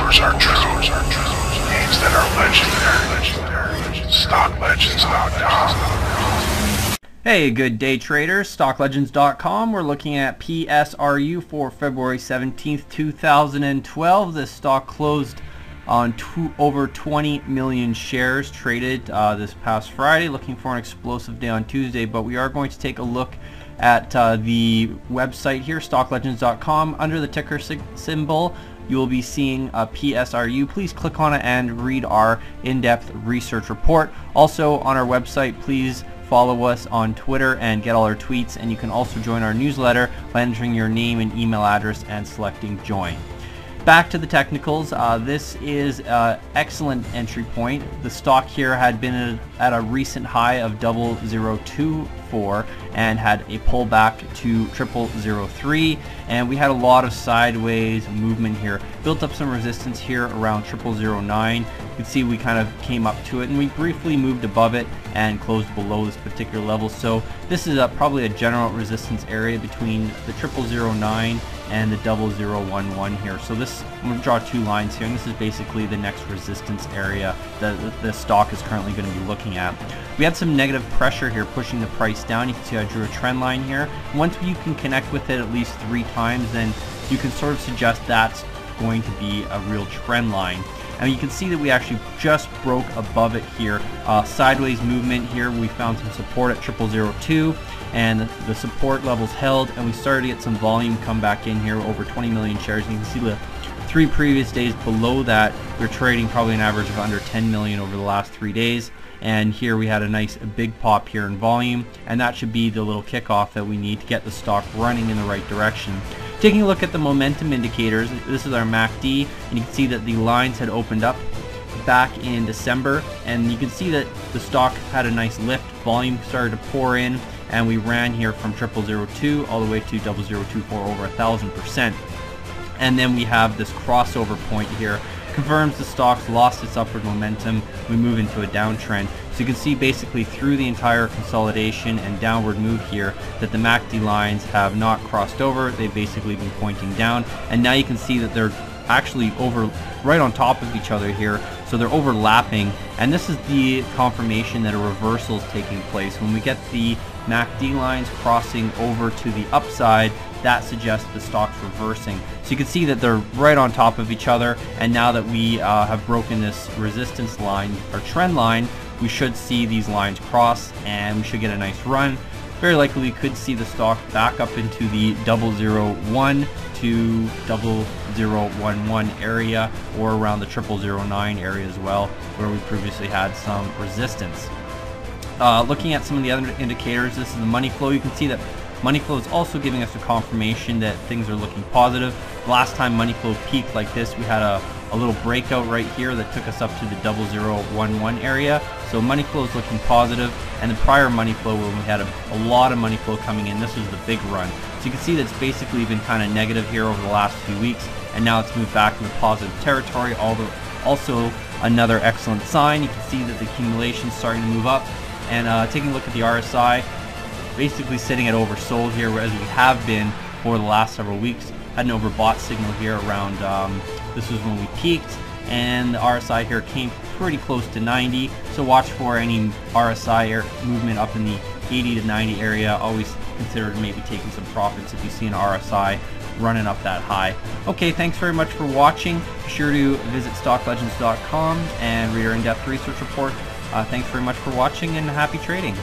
rumors are true. Names that are legendary. StockLegends.com. Hey, good day traders, StockLegends.com. We're looking at PSRU for February 17th, 2012. This stock closed on over 20 million shares traded this past Friday. Looking for an explosive day on Tuesday, but we are going to take a look at the website here, StockLegends.com. Under the ticker symbol, you will be seeing a PSRU. Please click on it and read our in-depth research report. Also on our website, please follow us on Twitter and get all our tweets, and you can also join our newsletter by entering your name and email address and selecting join. Back to the technicals. This is an excellent entry point. The stock here had been at a recent high of 0024 and had a pullback to 0003, and we had a lot of sideways movement here. Built up some resistance here around 0009. You can see we kind of came up to it and we briefly moved above it and closed below this particular level. So this is probably a general resistance area between the 0009 and the 0011 here. So this, I'm going to draw two lines here, and this is basically the next resistance area that the stock is currently going to be looking at. We had some negative pressure here pushing the price down. You can see I drew a trend line here. Once you can connect with it at least 3 times, then you can sort of suggest that's going to be a real trend line. And you can see that we actually just broke above it here. Sideways movement here. We found some support at 0002, and the support levels held, and we started to get some volume come back in here, over 20 million shares. And you can see the 3 previous days below that, we're trading probably an average of under 10 million over the last 3 days. And here we had a nice big pop here in volume, and that should be the little kickoff that we need to get the stock running in the right direction. Taking a look at the momentum indicators, this is our MACD, and you can see that the lines had opened up back in December, and you can see that the stock had a nice lift. Volume started to pour in, and we ran here from 0002 all the way to 0024, over 1,000%. And then we have this crossover point here. Confirms the stock's lost its upward momentum. We move into a downtrend. So you can see basically through the entire consolidation and downward move here that the MACD lines have not crossed over. They've basically been pointing down, and now you can see that they're actually right on top of each other here, so they're overlapping, and this is the confirmation that a reversal is taking place. When we get the MACD lines crossing over to the upside, that suggests the stock's reversing. So you can see that they're right on top of each other, and now that we have broken this resistance line or trend line, we should see these lines cross and we should get a nice run. Very likely we could see the stock back up into the 001 to 0011 area, or around the 0009 area as well, where we previously had some resistance. Looking at some of the other indicators, this is the money flow. You can see that money flow is also giving us a confirmation that things are looking positive. Last time money flow peaked like this, we had a little breakout right here that took us up to the 0011 area. So money flow is looking positive, and the prior money flow, when we had a lot of money flow coming in, this was the big run. So you can see that it's basically been kind of negative here over the last few weeks, and now it's moved back into positive territory. Also another excellent sign. You can see that the accumulation is starting to move up. And taking a look at the RSI, basically sitting at oversold here, as we have been for the last several weeks. Had an overbought signal here around, this was when we peaked, and the RSI here came pretty close to 90, so watch for any RSI movement up in the 80 to 90 area. Always consider maybe taking some profits if you see an RSI running up that high. Okay, thanks very much for watching. Be sure to visit StockLegends.com and read our in-depth research report. Thanks very much for watching, and happy trading.